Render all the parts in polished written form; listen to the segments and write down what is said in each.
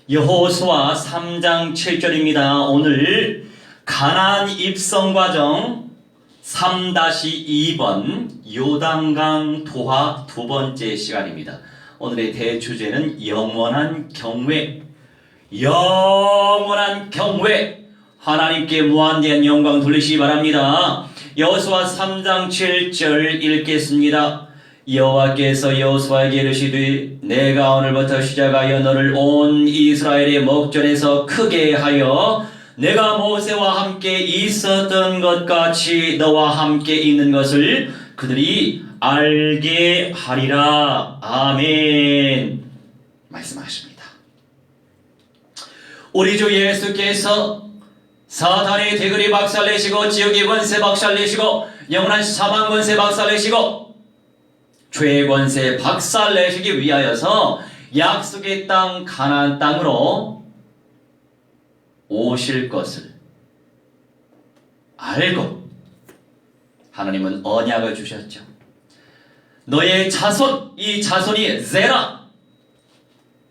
여호수아 3장 7절입니다. 오늘 가나안 입성 과정 3-2번 요단강 도하 두 번째 시간입니다. 오늘의 대주제는 영원한 경외. 영원한 경외. 하나님께 무한대한 영광 돌리시기 바랍니다. 여호수아 3장 7절 읽겠습니다. 여호와께서 여호수아에게 이르시되 내가 오늘부터 시작하여 너를 온 이스라엘의 목전에서 크게 하여 내가 모세와 함께 있었던 것 같이 너와 함께 있는 것을 그들이 알게 하리라. 아멘. 말씀하십니다. 우리 주 예수께서 사탄의 대거리 박살내시고 지옥의 권세 박살내시고 영원한 사망 권세 박살내시고 죄의 권세 박살내시기 위하여서 약속의 땅 가나안 땅으로 오실 것을 알고 하나님은 언약을 주셨죠. 너의 자손, 이 자손이 제라.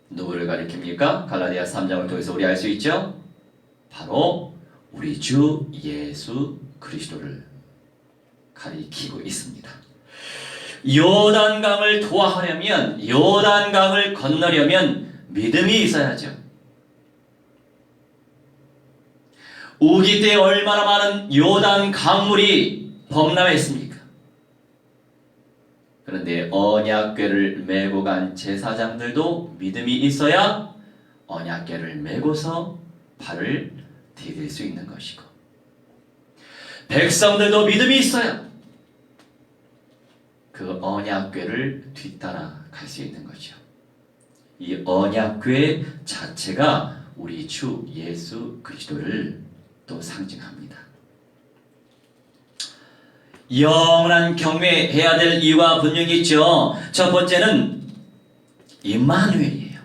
누구를 가리킵니까? 갈라디아 3장을 통해서 우리 알 수 있죠. 바로 우리 주 예수 그리스도를 가리키고 있습니다. 요단강을 도하려면, 요단강을 건너려면 믿음이 있어야죠. 우기 때 얼마나 많은 요단 강물이 범람했습니까? 그런데 언약궤를 메고 간 제사장들도 믿음이 있어야 언약궤를 메고서 발을 디딜 수 있는 것이고, 백성들도 믿음이 있어야 그 언약궤를 뒤따라 갈 수 있는 거죠. 이 언약궤 자체가 우리 주 예수 그리스도를 또 상징합니다. 영원한 경외해야 될 이유가 분명히 있죠. 첫 번째는 임마누엘이에요.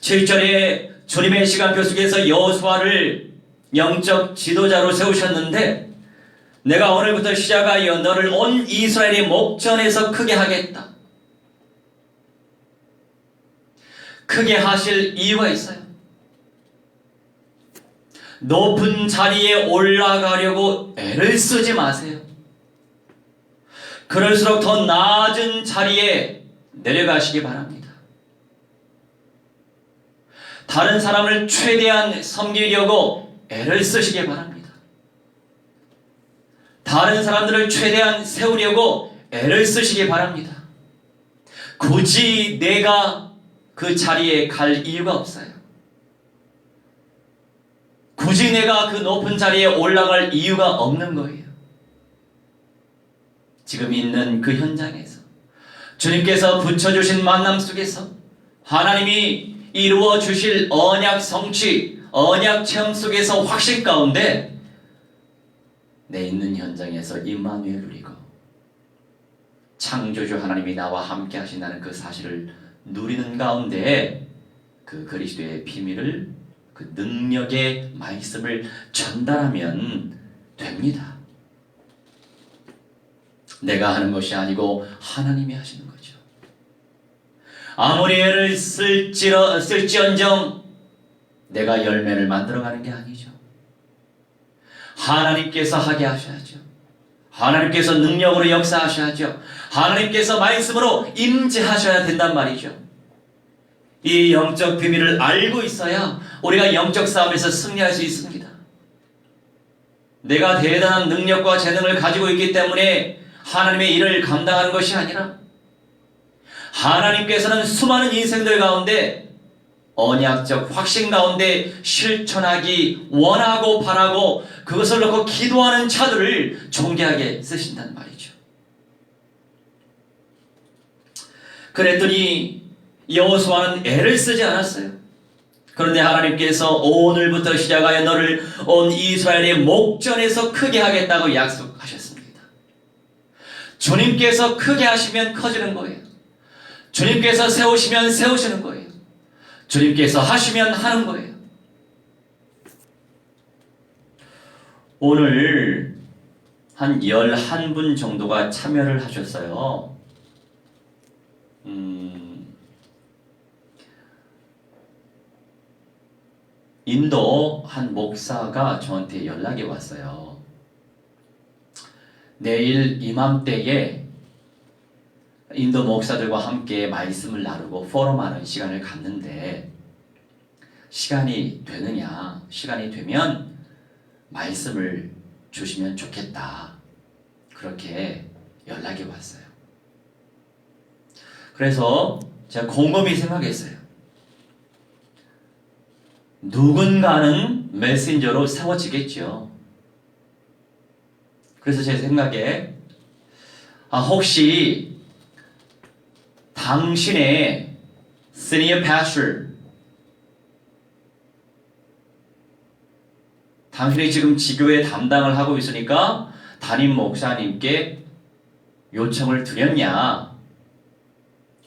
7절에 주님의 시간표 속에서 여호수아를 영적 지도자로 세우셨는데 내가 오늘부터 시작하여 너를 온 이스라엘의 목전에서 크게 하겠다. 크게 하실 이유가 있어요. 높은 자리에 올라가려고 애를 쓰지 마세요. 그럴수록 더 낮은 자리에 내려가시기 바랍니다. 다른 사람을 최대한 섬기려고 애를 쓰시기 바랍니다. 다른 사람들을 최대한 세우려고 애를 쓰시기 바랍니다. 굳이 내가 그 자리에 갈 이유가 없어요. 굳이 내가 그 높은 자리에 올라갈 이유가 없는 거예요. 지금 있는 그 현장에서 주님께서 붙여주신 만남 속에서 하나님이 이루어 주실 언약 성취, 언약 체험 속에서 확신 가운데 내 있는 현장에서 임마누엘 누리고 창조주 하나님이 나와 함께 하신다는 그 사실을 누리는 가운데 그 그리스도의 비밀을, 그 능력의 말씀을 전달하면 됩니다. 내가 하는 것이 아니고 하나님이 하시는 거죠. 아무리 애를 쓸지언정 내가 열매를 만들어가는 게 아니죠. 하나님께서 하게 하셔야죠. 하나님께서 능력으로 역사하셔야죠. 하나님께서 말씀으로 임재하셔야 된단 말이죠. 이 영적 비밀을 알고 있어야 우리가 영적 싸움에서 승리할 수 있습니다. 내가 대단한 능력과 재능을 가지고 있기 때문에 하나님의 일을 감당하는 것이 아니라 하나님께서는 수많은 인생들 가운데 언약적 확신 가운데 실천하기 원하고 바라고 그것을 놓고 기도하는 자들을 존귀하게 쓰신단 말이죠. 그랬더니 여호수아는 애를 쓰지 않았어요. 그런데 하나님께서 오늘부터 시작하여 너를 온 이스라엘의 목전에서 크게 하겠다고 약속하셨습니다. 주님께서 크게 하시면 커지는 거예요. 주님께서 세우시면 세우시는 거예요. 주님께서 하시면 하는 거예요. 오늘 한 11분 정도가 참여를 하셨어요. 인도 한 목사가 저한테 연락이 왔어요. 내일 이맘때에 인도 목사들과 함께 말씀을 나누고 포럼하는 시간을 갖는데 시간이 되느냐? 시간이 되면 말씀을 주시면 좋겠다. 그렇게 연락이 왔어요. 그래서 제가 곰곰이 생각했어요. 누군가는 메신저로 세워지겠죠. 그래서 제 생각에 혹시 당신의 senior pastor, 당신이 지금 지교회 담당을 하고 있으니까 담임 목사님께 요청을 드렸냐?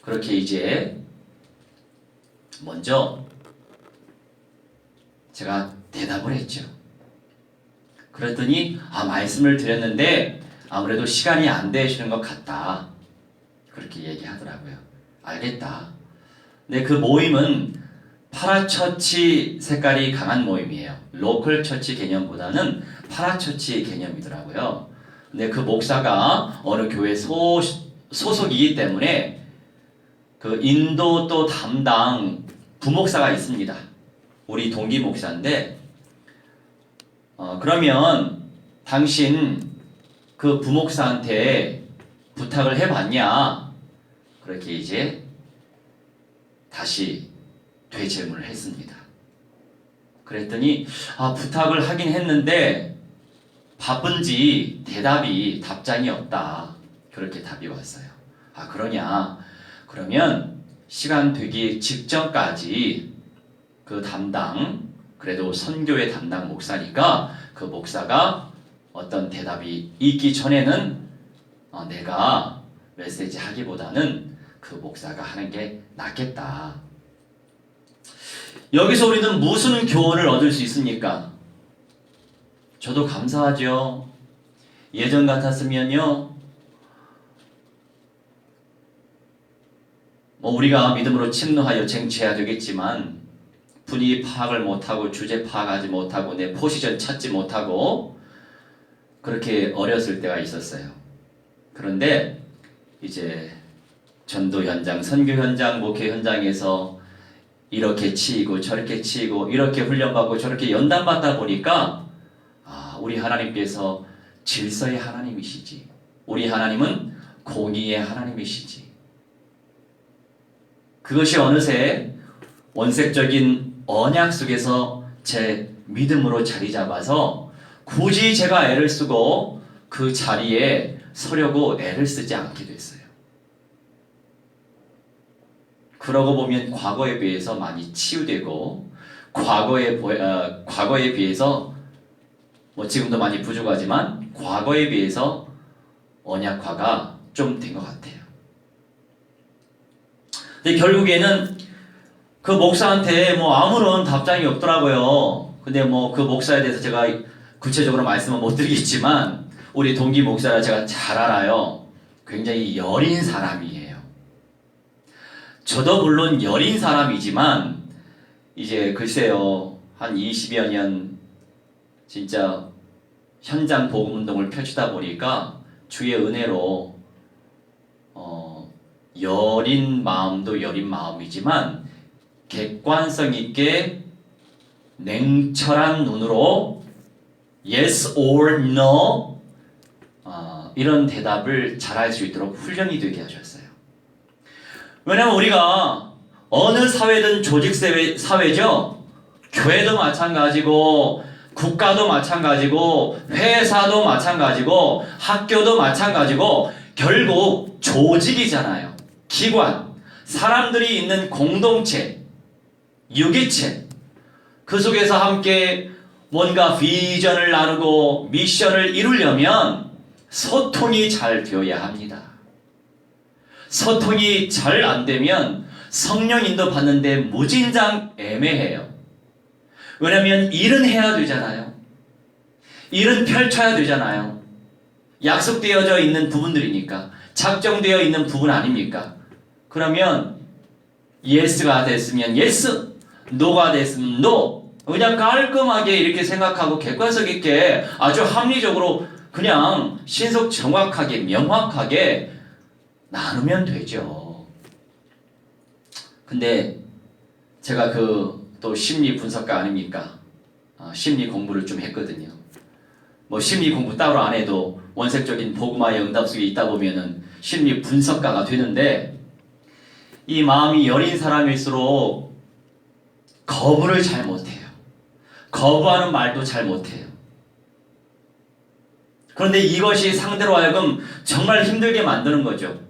그렇게 이제 먼저 제가 대답을 했죠. 그랬더니 말씀을 드렸는데 아무래도 시간이 안 되시는 것 같다. 그렇게 얘기하더라고요. 알겠다. 근데 그 모임은 파라처치 색깔이 강한 모임이에요. 로컬 처치 개념보다는 파라처치 개념이더라고요. 근데 그 목사가 어느 교회 소속이기 때문에 그 인도 또 담당 부목사가 있습니다. 우리 동기 목사인데 그러면 당신 그 부목사한테 부탁을 해봤냐? 그렇게 이제 다시 되질문을 했습니다. 그랬더니 부탁을 하긴 했는데 바쁜지 답장이 없다. 그렇게 답이 왔어요. 그러냐? 그러면 시간 되기 직전까지 그 그래도 선교회 담당 목사니까 그 목사가 어떤 대답이 있기 전에는 내가 메시지 하기보다는 그 목사가 하는 게 낫겠다. 여기서 우리는 무슨 교훈을 얻을 수 있습니까? 저도 감사하죠. 예전 같았으면요, 우리가 믿음으로 침노하여 쟁취해야 되겠지만 분위기 파악을 못하고 주제 파악하지 못하고 내 포지션 찾지 못하고 그렇게 어렸을 때가 있었어요. 그런데 이제 전도 현장, 선교 현장, 목회 현장에서 이렇게 치이고 저렇게 치이고 이렇게 훈련받고 저렇게 연단받다 보니까 우리 하나님께서 질서의 하나님이시지. 우리 하나님은 공의의 하나님이시지. 그것이 어느새 원색적인 언약 속에서 제 믿음으로 자리 잡아서 굳이 제가 애를 쓰고 그 자리에 서려고 애를 쓰지 않게 됐어요. 그러고 보면 과거에 비해서 많이 치유되고 과거에 비해서 지금도 많이 부족하지만 과거에 비해서 언약화가 좀 된 것 같아요. 근데 결국에는 그 목사한테 아무런 답장이 없더라고요. 근데 그 목사에 대해서 제가 구체적으로 말씀은 못 드리겠지만 우리 동기 목사라 제가 잘 알아요. 굉장히 여린 사람이에요. 저도 물론 여린 사람이지만 이제 글쎄요, 한 20여 년 진짜 현장 복음 운동을 펼치다 보니까 주의 은혜로 여린 마음도 여린 마음이지만 객관성 있게 냉철한 눈으로 yes or no 이런 대답을 잘할 수 있도록 훈련이 되게 하셨어요. 왜냐하면 우리가 어느 사회든 조직 사회죠. 교회도 마찬가지고 국가도 마찬가지고 회사도 마찬가지고 학교도 마찬가지고 결국 조직이잖아요. 기관, 사람들이 있는 공동체, 유기체, 그 속에서 함께 뭔가 비전을 나누고 미션을 이루려면 소통이 잘 되어야 합니다. 소통이 잘 안 되면 성령 인도 받는데 무진장 애매해요. 왜냐하면 일은 해야 되잖아요. 일은 펼쳐야 되잖아요. 약속되어져 있는 부분들이니까, 작정되어 있는 부분 아닙니까? 그러면 예스가 됐으면 예스, 노가 됐으면 노, 그냥 깔끔하게 이렇게 생각하고 객관성 있게 아주 합리적으로 그냥 신속 정확하게 명확하게 나누면 되죠. 근데 제가 또 심리 분석가 아닙니까? 심리 공부를 좀 했거든요. 뭐 심리 공부 따로 안 해도 원색적인 복음화의 응답 속에 있다 보면은 심리 분석가가 되는데, 이 마음이 여린 사람일수록 거부를 잘 못해요. 거부하는 말도 잘 못해요. 그런데 이것이 상대로 하여금 정말 힘들게 만드는 거죠.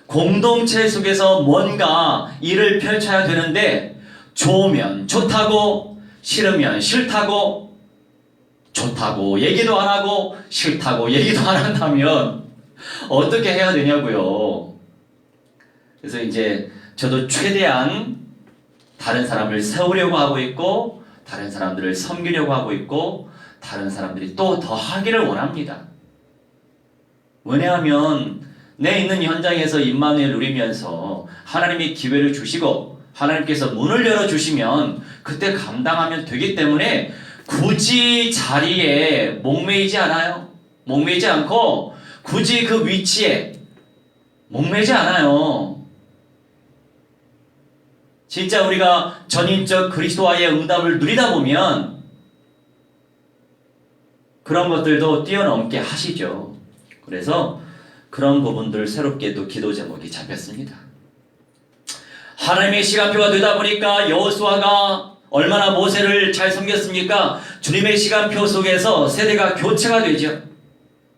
공동체 속에서 뭔가 일을 펼쳐야 되는데 좋으면 좋다고, 싫으면 싫다고, 좋다고 얘기도 안 하고 싫다고 얘기도 안 한다면 어떻게 해야 되냐고요. 그래서 이제 저도 최대한 다른 사람을 세우려고 하고 있고, 다른 사람들을 섬기려고 하고 있고, 다른 사람들이 또 더 하기를 원합니다. 왜냐하면 내 있는 현장에서 임마누엘 누리면서 하나님이 기회를 주시고 하나님께서 문을 열어주시면 그때 감당하면 되기 때문에 굳이 자리에 목매이지 않아요. 목매이지 않고 굳이 그 위치에 목매지 않아요. 진짜 우리가 전인적 그리스도와의 응답을 누리다 보면 그런 것들도 뛰어넘게 하시죠. 그래서 그런 부분들 새롭게 또 기도 제목이 잡혔습니다. 하나님의 시간표가 되다 보니까 여호수아가 얼마나 모세를 잘 섬겼습니까? 주님의 시간표 속에서 세대가 교체가 되죠.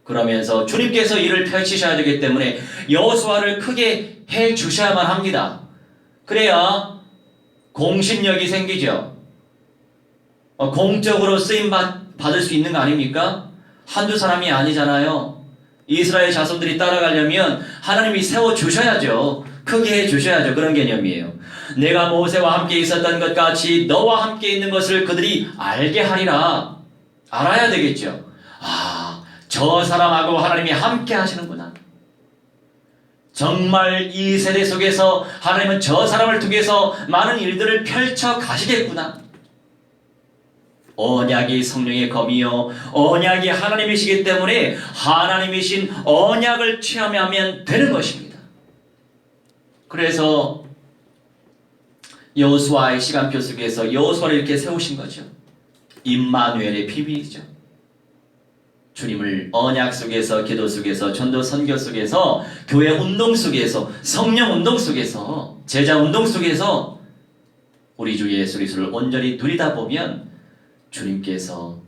그러면서 주님께서 일을 펼치셔야 되기 때문에 여호수아를 크게 해 주셔야만 합니다. 그래야 공신력이 생기죠. 공적으로 쓰임 받을 수 있는 거 아닙니까? 한두 사람이 아니잖아요. 이스라엘 자손들이 따라가려면 하나님이 세워주셔야죠. 크게 해주셔야죠. 그런 개념이에요. 내가 모세와 함께 있었던 것 같이 너와 함께 있는 것을 그들이 알게 하리라. 알아야 되겠죠. 저 사람하고 하나님이 함께 하시는구나. 정말 이 세대 속에서 하나님은 저 사람을 통해서 많은 일들을 펼쳐 가시겠구나. 언약이 성령의 검이요 언약이 하나님이시기 때문에 하나님이신 언약을 체험하면 되는 것입니다. 그래서 여호수아의 시간표 속에서 여호수아를 이렇게 세우신 거죠. 임마누엘의 비밀이죠. 주님을 언약 속에서, 기도 속에서, 전도 선교 속에서, 교회 운동 속에서, 성령 운동 속에서, 제자 운동 속에서 우리 주 예수 그리스도를 온전히 누리다 보면 주님께서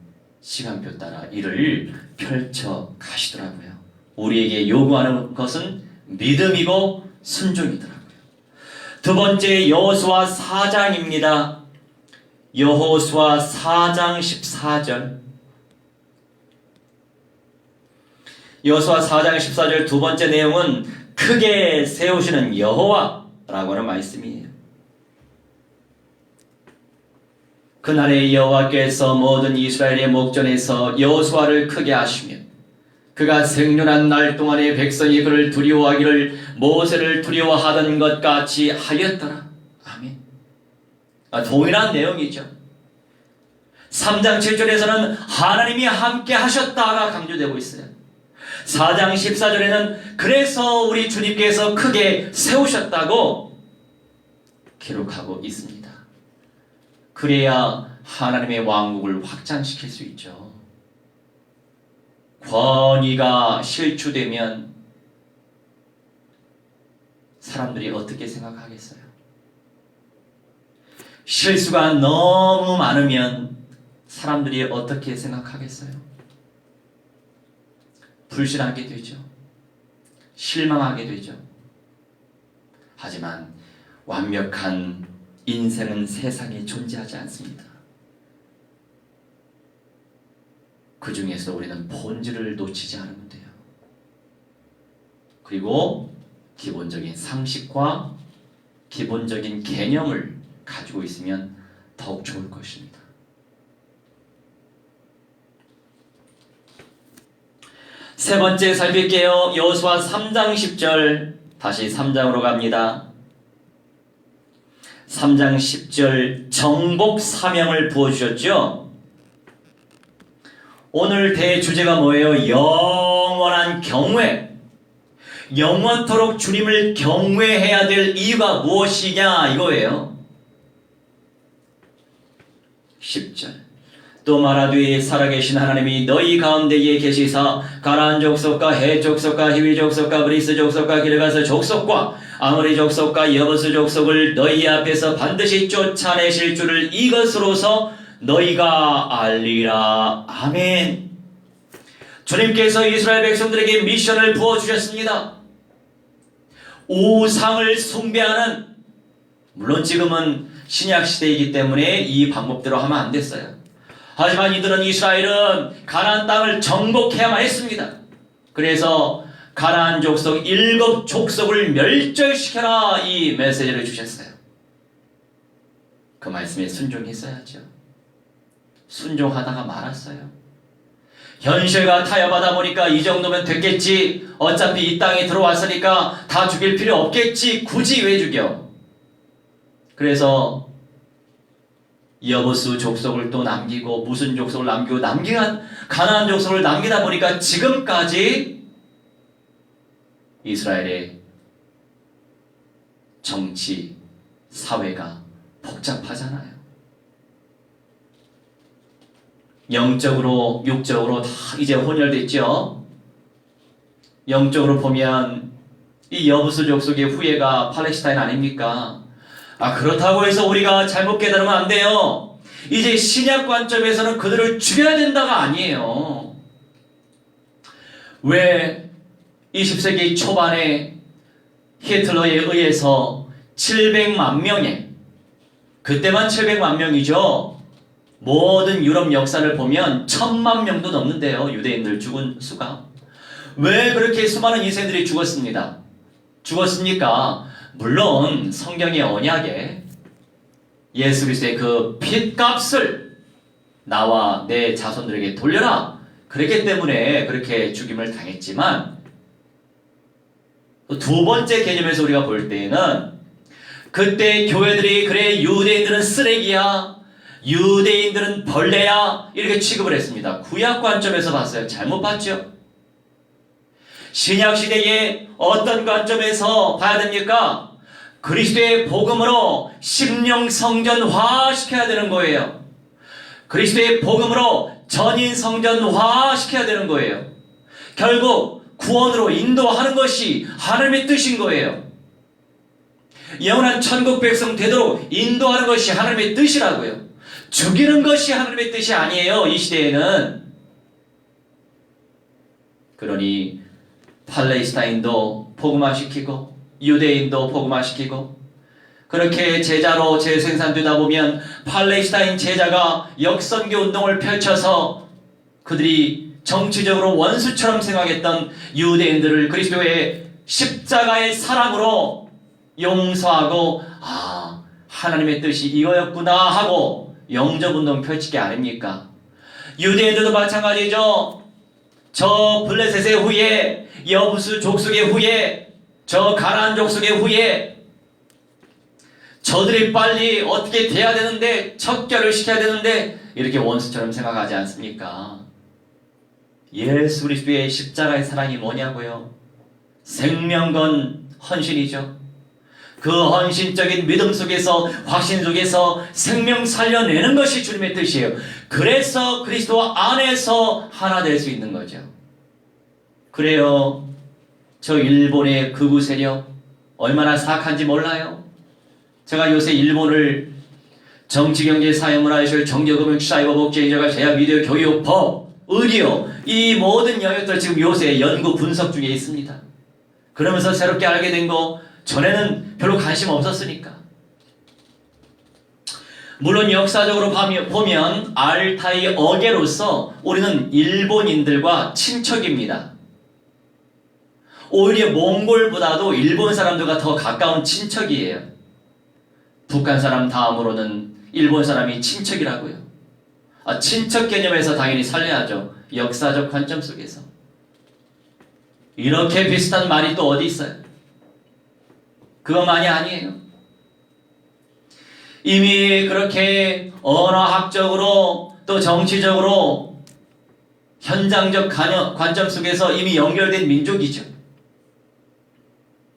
시간표 따라 일을 펼쳐 가시더라고요. 우리에게 요구하는 것은 믿음이고 순종이더라고요. 두 번째, 여호수아 4장입니다. 여호수아 4장 14절. 여호수아 4장 14절 두 번째 내용은 크게 세우시는 여호와라고 하는 말씀이에요. 그날에 여호와께서 모든 이스라엘의 목전에서 여호수아를 크게 하시며 그가 생존한 날 동안에 백성이 그를 두려워하기를 모세를 두려워하던 것 같이 하였더라. 아멘. 동일한 내용이죠. 3장 7절에서는 하나님이 함께 하셨다가 강조되고 있어요. 4장 14절에는 그래서 우리 주님께서 크게 세우셨다고 기록하고 있습니다. 그래야 하나님의 왕국을 확장시킬 수 있죠. 권위가 실추되면 사람들이 어떻게 생각하겠어요? 실수가 너무 많으면 사람들이 어떻게 생각하겠어요? 불신하게 되죠. 실망하게 되죠. 하지만 완벽한 인생은 세상에 존재하지 않습니다. 그 중에서 우리는 본질을 놓치지 않으면 돼요. 그리고 기본적인 상식과 기본적인 개념을 가지고 있으면 더욱 좋을 것입니다. 세 번째 살필게요. 여호수아 3장 10절. 다시 3장으로 갑니다. 3장 10절 정복 사명을 부어주셨죠. 오늘 대주제가 뭐예요? 영원한 경외. 영원토록 주님을 경외해야 될 이유가 무엇이냐 이거예요. 10절 또 말하되 살아계신 하나님이 너희 가운데에 계시사 가나안 족속과 헷 족속과 히위 족속과 그리스 족속과 기르가스 족속과 아모리 족속과 여부스 족속을 너희 앞에서 반드시 쫓아내실 줄을 이것으로서 너희가 알리라. 아멘. 주님께서 이스라엘 백성들에게 미션을 부어주셨습니다. 우상을 숭배하는, 물론 지금은 신약시대이기 때문에 이 방법대로 하면 안 됐어요. 하지만 이들은, 이스라엘은 가나안 땅을 정복해야만 했습니다. 그래서 가나안 족속 7족속을 멸절시켜라, 이 메시지를 주셨어요. 그 말씀에 순종했어야죠. 순종하다가 말았어요. 현실과 타협하다 보니까 이 정도면 됐겠지, 어차피 이 땅에 들어왔으니까 다 죽일 필요 없겠지, 굳이 왜 죽여? 그래서 여부수 족속을 또 남기고 무슨 족속을 남기고 가나안 족속을 남기다 보니까 지금까지 이스라엘의 정치, 사회가 복잡하잖아요. 영적으로, 육적으로 다 이제 혼혈됐죠. 영적으로 보면 이 여부수 족속의 후예가 팔레스타인 아닙니까? 그렇다고 해서 우리가 잘못 깨달으면 안 돼요. 이제 신약 관점에서는 그들을 죽여야 된다가 아니에요. 왜 20세기 초반에 히틀러에 의해서 700만 명의, 그때만 700만 명이죠. 모든 유럽 역사를 보면 1000만 명도 넘는데요. 유대인들 죽은 수가. 왜 그렇게 수많은 인생들이 죽었습니까? 물론 성경의 언약에 예수 그리스도의 그 핏값을 나와 내 자손들에게 돌려라, 그랬기 때문에 그렇게 죽임을 당했지만, 두 번째 개념에서 우리가 볼 때에는 그때 교회들이 그래 유대인들은 쓰레기야, 유대인들은 벌레야, 이렇게 취급을 했습니다. 구약 관점에서 봤어요. 잘못 봤죠? 신약 시대에 어떤 관점에서 봐야 됩니까? 그리스도의 복음으로 심령 성전화 시켜야 되는 거예요. 그리스도의 복음으로 전인 성전화 시켜야 되는 거예요. 결국 구원으로 인도하는 것이 하나님의 뜻인 거예요. 영원한 천국 백성 되도록 인도하는 것이 하나님의 뜻이라고요. 죽이는 것이 하나님의 뜻이 아니에요, 이 시대에는. 그러니 팔레스타인도 복음화시키고 유대인도 복음화시키고, 그렇게 제자로 재생산되다 보면 팔레스타인 제자가 역선교 운동을 펼쳐서 그들이 정치적으로 원수처럼 생각했던 유대인들을 그리스도의 십자가의 사랑으로 용서하고, 하나님의 뜻이 이거였구나 하고 영접운동 펼칠 게 아닙니까? 유대인들도 마찬가지죠. 저 블레셋의 후예, 여부수 족속의 후예, 저 가나안 족속의 후예, 저들이 빨리 어떻게 돼야 되는데, 척결을 시켜야 되는데 이렇게 원수처럼 생각하지 않습니까? 예수 그리스도의 십자가의 사랑이 뭐냐고요? 생명 건 헌신이죠. 그 헌신적인 믿음 속에서, 확신 속에서 생명 살려내는 것이 주님의 뜻이에요. 그래서 그리스도 안에서 하나 될 수 있는 거죠. 그래요. 저 일본의 극우 세력 얼마나 사악한지 몰라요? 제가 요새 일본을 정치, 경제, 사회, 문화예술, 정교, 금융, 사이버, 복지, 인재가 제약, 미디어, 교육, 법, 의료, 이 모든 영역들 지금 요새 연구 분석 중에 있습니다. 그러면서 새롭게 알게 된 거, 전에는 별로 관심 없었으니까. 물론 역사적으로 보면 알타이 어계로서 우리는 일본인들과 친척입니다. 오히려 몽골보다도 일본 사람들과 더 가까운 친척이에요. 북한 사람 다음으로는 일본 사람이 친척이라고요. 친척 개념에서 당연히 살려야죠. 역사적 관점 속에서. 이렇게 비슷한 말이 또 어디 있어요? 그것만이 아니에요. 이미 그렇게 언어학적으로 또 정치적으로 현장적 관점 속에서 이미 연결된 민족이죠.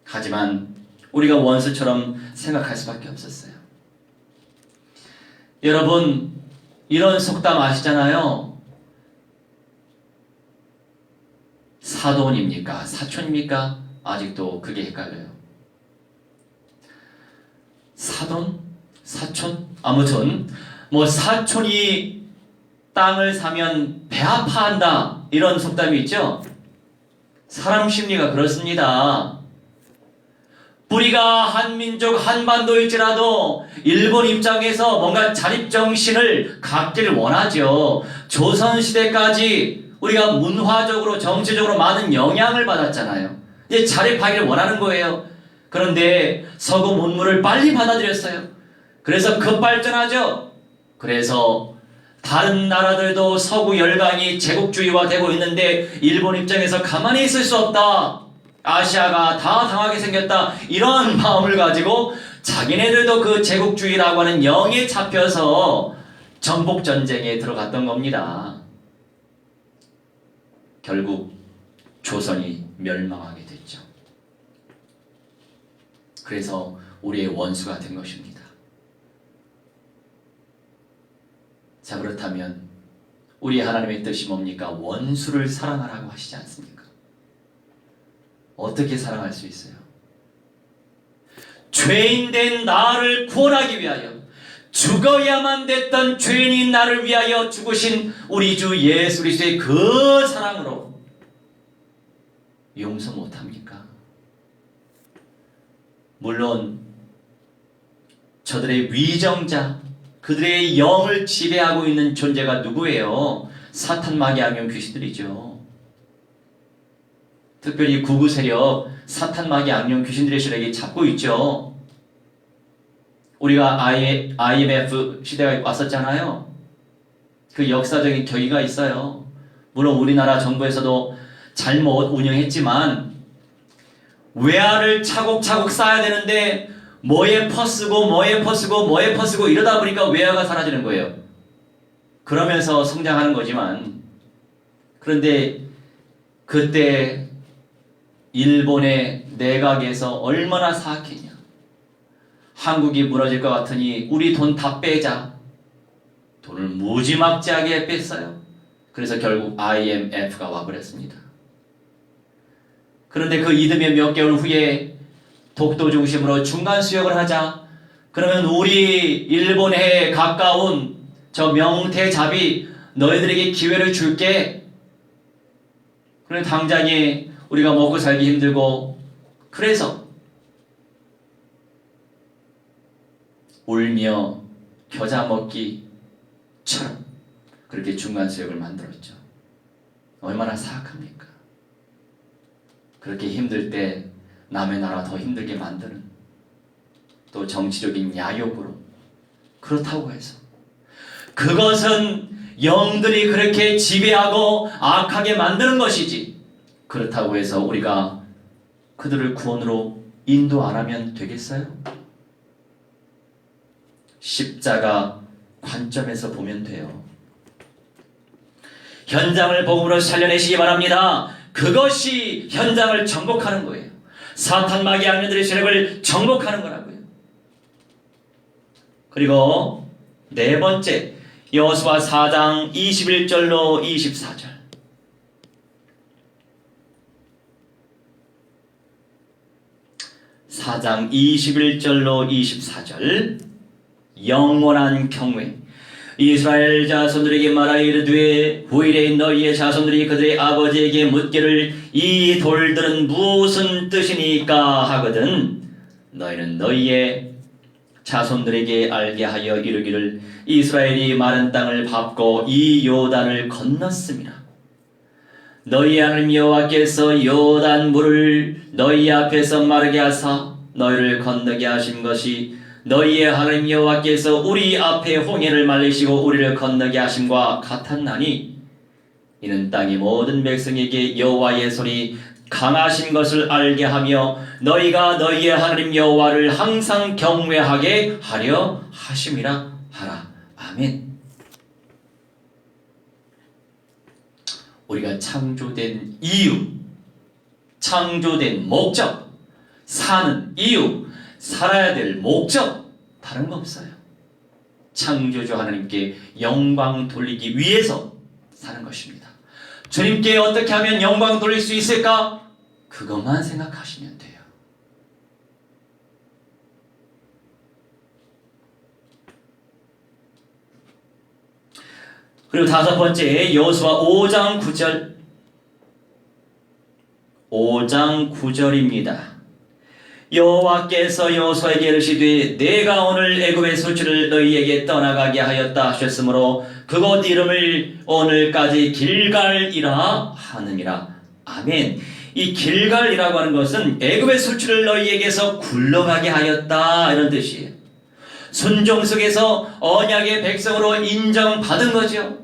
하지만 우리가 원수처럼 생각할 수밖에 없었어요. 여러분, 이런 속담 아시잖아요. 사돈입니까? 사촌입니까? 아직도 그게 헷갈려요. 사돈? 사촌? 아무튼 뭐 사촌이 땅을 사면 배 아파한다, 이런 속담이 있죠. 사람 심리가 그렇습니다. 뿌리가 한민족 한반도일지라도 일본 입장에서 뭔가 자립정신을 갖기를 원하죠. 조선시대까지 우리가 문화적으로 정치적으로 많은 영향을 받았잖아요. 이제 자립하기를 원하는 거예요. 그런데 서구 문물을 빨리 받아들였어요. 그래서 급발전하죠. 그래서 다른 나라들도 서구 열강이 제국주의화 되고 있는데 일본 입장에서 가만히 있을 수 없다. 아시아가 다 당하게 생겼다. 이런 마음을 가지고 자기네들도 그 제국주의라고 하는 영에 잡혀서 정복전쟁에 들어갔던 겁니다. 결국 조선이 멸망하게 됐죠. 그래서 우리의 원수가 된 것입니다. 자, 그렇다면 우리 하나님의 뜻이 뭡니까? 원수를 사랑하라고 하시지 않습니까? 어떻게 사랑할 수 있어요? 죄인된 나를 구원하기 위하여 죽어야만 됐던 죄인인 나를 위하여 죽으신 우리 주 예수 그리스도의 그 사랑으로 용서 못합니까? 물론 저들의 위정자, 그들의 영을 지배하고 있는 존재가 누구예요? 사탄, 마귀, 악령, 귀신들이죠. 특별히 구구 세력, 사탄, 마귀, 악령, 귀신들의 세력이 잡고 있죠. 우리가 IMF 시대가 왔었잖아요. 그 역사적인 계기가 있어요. 물론 우리나라 정부에서도 잘못 운영했지만 외화를 차곡차곡 쌓아야 되는데 뭐에 퍼쓰고 이러다 보니까 외화가 사라지는 거예요. 그러면서 성장하는 거지만, 그런데 그때 일본의 내각에서 얼마나 사악했냐. 한국이 무너질 것 같으니 우리 돈 다 빼자. 돈을 무지막지하게 뺐어요. 그래서 결국 IMF가 와버렸습니다. 그런데 그 이듬해 몇 개월 후에 독도 중심으로 중간 수역을 하자. 그러면 우리 일본에 가까운 저 명태잡이 너희들에게 기회를 줄게. 그런데 당장에 우리가 먹고 살기 힘들고, 그래서 울며 겨자 먹기처럼 그렇게 중간 수역을 만들었죠. 얼마나 사악합니까? 그렇게 힘들 때 남의 나라 더 힘들게 만드는, 또 정치적인 야욕으로, 그렇다고 해서 그것은 영들이 그렇게 지배하고 악하게 만드는 것이지, 그렇다고 해서 우리가 그들을 구원으로 인도 안 하면 되겠어요? 십자가 관점에서 보면 돼요. 현장을 복음으로 살려내시기 바랍니다. 그것이 현장을 정복하는 거예요. 사탄, 마귀, 악령들의 세력을 정복하는 거라고요. 그리고 네 번째, 여호수아 4장 21절로 24절. (4장 21절로 24절) 영원한 경외. 이스라엘 자손들에게 말하여 이르되 후일에 너희의 자손들이 그들의 아버지에게 묻기를 이 돌들은 무슨 뜻이니까 하거든 너희는 너희의 자손들에게 알게 하여 이르기를 이스라엘이 마른 땅을 밟고 이 요단을 건넜습니다. 너희 하나님 여호와께서 요단 물을 너희 앞에서 마르게 하사 너희를 건너게 하신 것이 너희의 하나님 여호와께서 우리 앞에 홍해를 말리시고 우리를 건너게 하심과 같았나니 이는 땅의 모든 백성에게 여호와의 손이 강하신 것을 알게 하며 너희가 너희의 하나님 여호와를 항상 경외하게 하려 하심이라 하라. 아멘. 우리가 창조된 이유, 창조된 목적, 사는 이유, 살아야 될 목적 다른 거 없어요. 창조주 하나님께 영광 돌리기 위해서 사는 것입니다. 주님께 어떻게 하면 영광 돌릴 수 있을까? 그것만 생각하시면 돼요. 그리고 다섯 번째, 여호수아 5장 9절. 5장 9절입니다. 여호와께서 여호수아에게 이르시되 내가 오늘 애굽의 수치를 너희에게 떠나가게 하였다 하셨으므로 그곳 이름을 오늘까지 길갈이라 하느니라. 아멘. 이 길갈이라고 하는 것은 애굽의 수치를 너희에게서 굴러가게 하였다 이런 뜻이에요. 순종 속에서 언약의 백성으로 인정받은 거죠.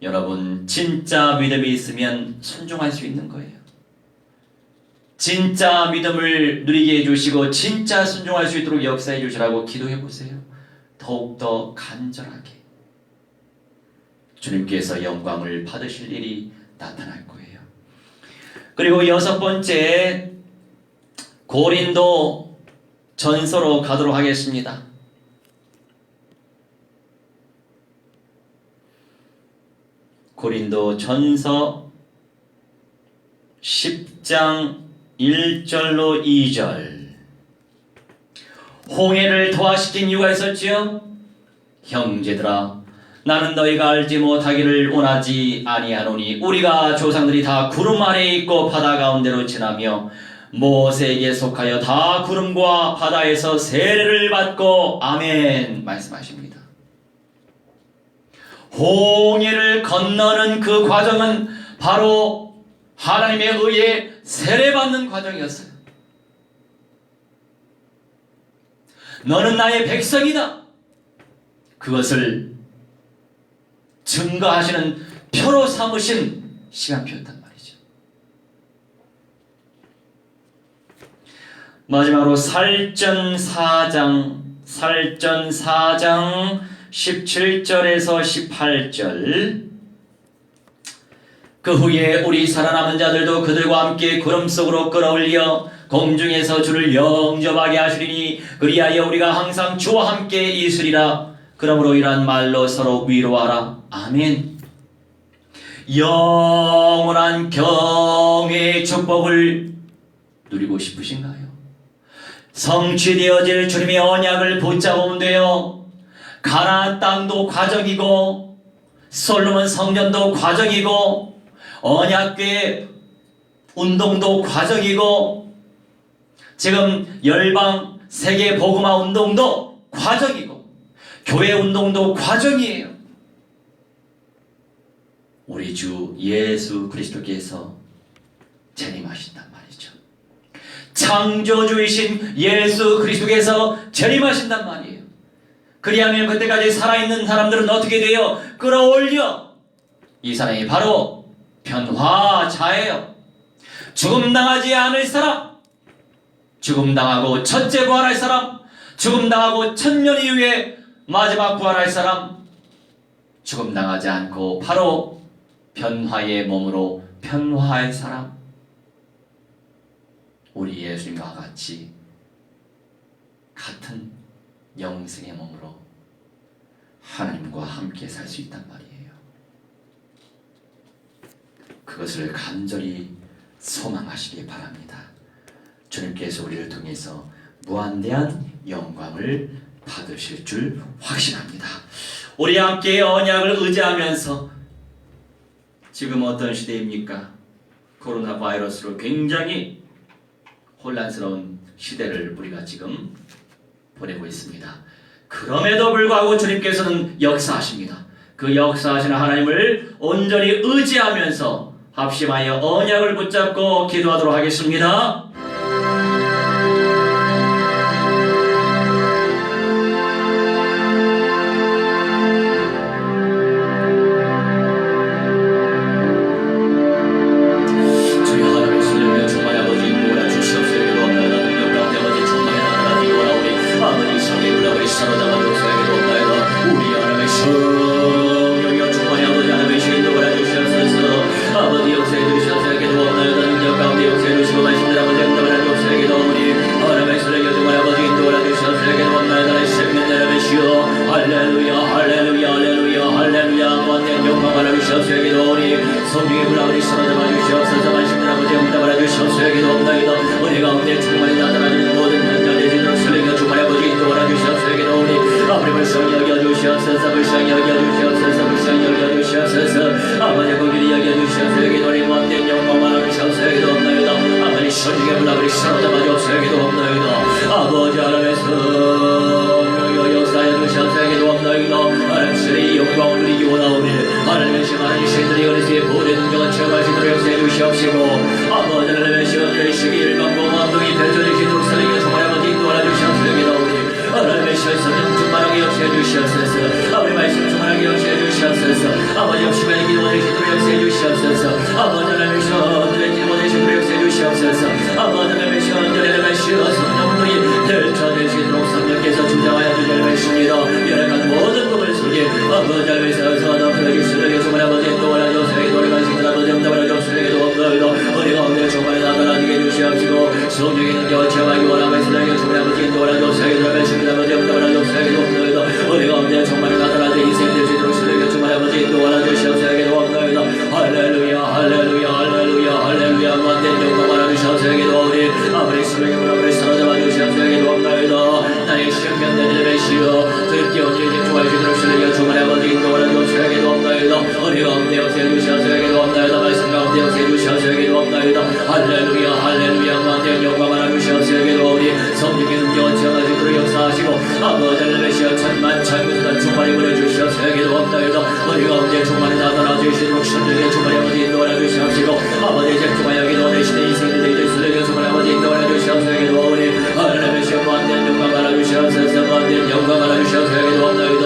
여러분, 진짜 믿음이 있으면 순종할 수 있는 거예요. 진짜 믿음을 누리게 해주시고 진짜 순종할 수 있도록 역사해 주시라고 기도해 보세요. 더욱더 간절하게 주님께서 영광을 받으실 일이 나타날 거예요. 그리고 여섯 번째, 고린도 전서로 가도록 하겠습니다. 고린도 전서 10장 1절로 2절. 홍해를 도화시킨 이유가 있었지요. 형제들아, 나는 너희가 알지 못하기를 원하지 아니하노니 우리가 조상들이 다 구름 아래에 있고 바다 가운데로 지나며 모세에게 속하여 다 구름과 바다에서 세례를 받고 아멘 말씀하십니다. 홍해를 건너는 그 과정은 바로 하나님에 의해 세례받는 과정이었어요. 너는 나의 백성이다. 그것을 증거하시는 표로 삼으신 시간표였단 말이죠. 마지막으로 살전 4장 17절에서 18절. 그 후에 우리 살아남은 자들도 그들과 함께 구름 속으로 끌어올려 공중에서 주를 영접하게 하시리니 그리하여 우리가 항상 주와 함께 있으리라. 그러므로 이러한 말로 서로 위로하라. 아멘. 영원한 경외의 축복을 누리고 싶으신가요? 성취되어질 주님의 언약을 붙잡으면 돼요. 가나안 땅도 과정이고 솔로몬 성전도 과정이고 언약궤 운동도 과정이고 지금 열방 세계 복음화 운동도 과정이고 교회 운동도 과정이에요. 우리 주 예수 그리스도께서 재림하신단 말이죠. 창조주이신 예수 그리스도께서 재림하신단 말이에요. 그리하면 그때까지 살아있는 사람들은 어떻게 돼요? 끌어올려. 이 사람이 바로 변화자예요. 죽음당하지 않을 사람, 죽음당하고 첫째 부활할 사람, 죽음당하고 천년 이후에 마지막 부활할 사람, 죽음당하지 않고 바로 변화의 몸으로 변화할 사람, 우리 예수님과 같이 같은 영생의 몸으로 하나님과 함께 살 수 있단 말이에요. 그것을 간절히 소망하시기 바랍니다. 주님께서 우리를 통해서 무한대한 영광을 받으실 줄 확신합니다. 우리 함께 언약을 의지하면서 지금 어떤 시대입니까? 코로나 바이러스로 굉장히 혼란스러운 시대를 우리가 지금 보내고 있습니다. 그럼에도 불구하고 주님께서는 역사하십니다. 그 역사하시는 하나님을 온전히 의지하면서 합심하여 언약을 붙잡고 기도하도록 하겠습니다. 자를 위해서 넘쳐나게 주시는 주님 아버지 인도하여 주옵시고 노래가 시키는 아버지 응답하여 주옵시고 없나이다 어디가 없네 정말 나타나게 주시옵시고 성령의 능력을 체험하기 원하며 주님 아버지 인도하여 주옵시고 노래가 시키는 아버지 응답하여 주옵시고 없나이다 어디가 없네 정말 나타나게 인생 되시도록 주님 아버지 인도하여 주시옵시고 없나이다 할렐루야 할렐루야 할렐루야 할렐루야 무한된 영광 하나 주시옵시고 우리 아버지 수령의 아버지 사랑하여 주시옵시고 없나이다 나의 시험견 내들의 시여 듣기 언제 집중하여 주도록 주님 주님 아버지 인도하여 주시옵시고 없나이다 어디가 없네 없애 주시옵시고 없나이다 말씀 가운데 없애 주시옵시고 없나이다 할렐루야 할렐루야 무한된 영광 하나 주시옵시고 우리 성령의 능력을 체험하시도록 역사하시고 아버지 하나님의 시여 천만천군수단 충만히 보내주시옵시고 없나이다 어디가 없네 충만히 나타나 주시도록 성령의 충만히 아버지 인도하여 주시옵시고 아버지 집중하여 기도 대신에 인생들이 되시도록 주님 아버지 인도하여 주시옵시고 우리 하나님의 시여 무한된 영광 하나 주시옵소서 무한된 영광 하나 주시옵시고 없나이다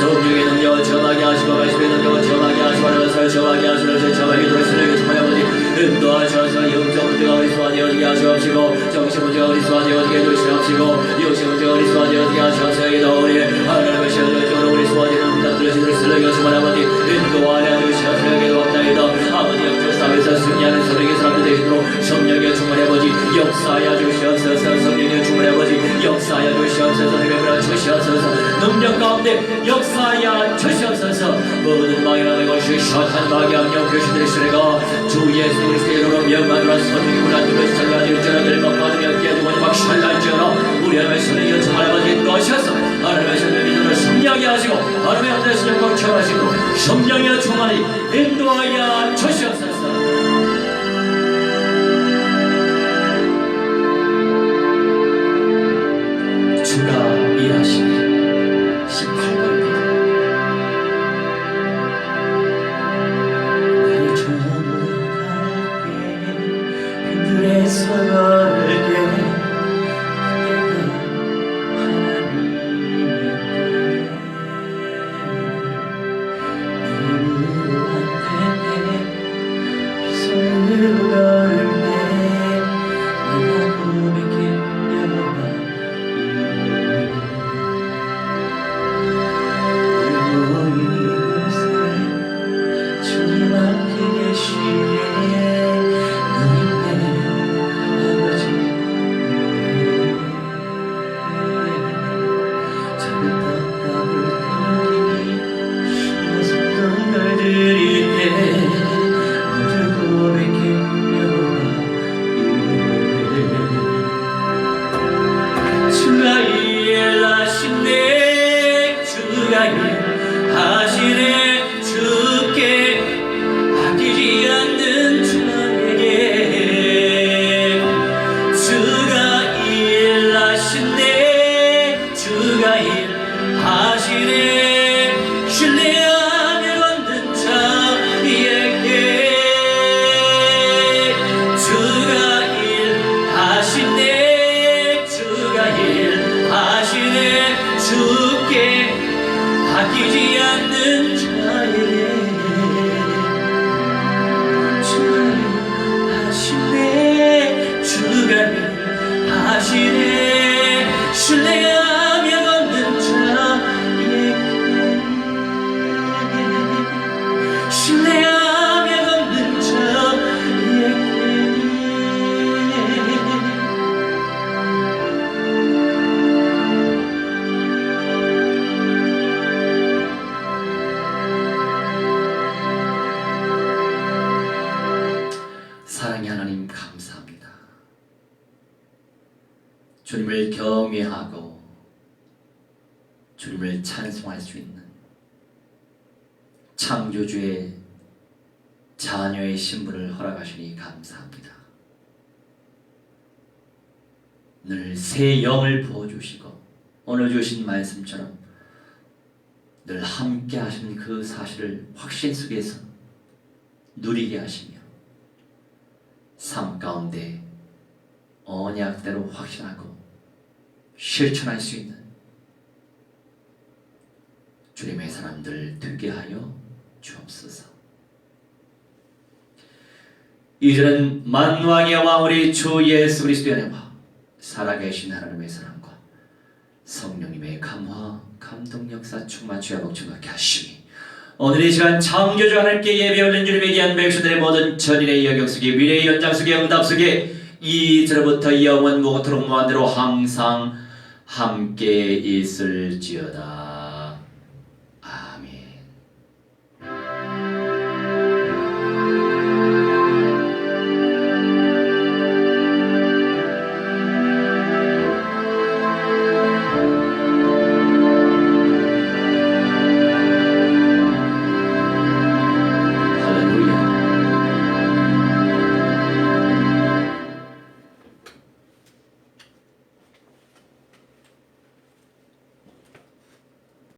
성령의 능력을 체험하게 하시고 말씀의 능력을 체험하게 하시고 하나님을 체험하게 하시면서 체험하게 되시도록 주님 아버지 인도하셔서 영적 문제가 우리 소환되어지게 하시옵시고 정신 문제가 우리 소환되어지게 해주시옵시고 육신 문제가 우리 소환되어지게 하시옵시고 우리 하나님의 시여 영적으로 우리 소환되는 문답들을 주시도록 주님 아버지 인도하여 주시옵시고 없나이다 아버지 영적 싸움에서 승리하는 소리의 사람들 되시도록 성령의 주님 아버지 역사하여 주시옵소서 성령의 주님 아버지 역사하여 주시옵소서 해결하여 주시옵소서 능력 가운데 역사하여 주시옵소서 모든 망연한 것이 샤탄 마귀함령 교시들의 시대가 주 예수 그리스도의 이름으로 명만으로 성령이 문안들을 살가지 일전을 먹받으며 깨지고 막살날지어라 우리 하나님의 성령이 정말 아버지 인도하셔서 하나님의 성령의 믿음을 성령하게 하시고 하나님의 하늘에서 영광을 체험하시고 성령의 충만히 인도하여 주시옵소서. 주가 일하시네 18절입니다. 나를 전하게 그들에서 걸게 아끼지 않는 자에게 주가 하시네 주가 하시네 신뢰하며 걷는 자에게 신뢰하며 걷는 자에게 사랑의 하나님 감사합니다. 주님을 경외하고 주님을 찬송할 수 있는 창조주의 자녀의 신분을 허락하시니 감사합니다. 늘 새 영을 부어주시고 오늘 주신 말씀처럼 늘 함께 하시는 그 사실을 확신 속에서 누리게 하시며 삶 가운데 언약대로 확신하고 실천할 수 있는 주님의 사람들 되게 하여 주옵소서. 이제는 만왕의 왕 우리 주 예수 그리스도의 은혜와 살아계신 하나님의 사랑과 성령님의 감화 감동 역사 충만 주여 복종하게 하시니 오늘 이 시간 창조주 하나님께 예배 올린 주님의 귀한 백성들의 모든 전인의 영역 속에 미래의 연장 속에 응답 속에 이제로부터 영원 무궁토록 무한대로 항상 함께 있을지어다.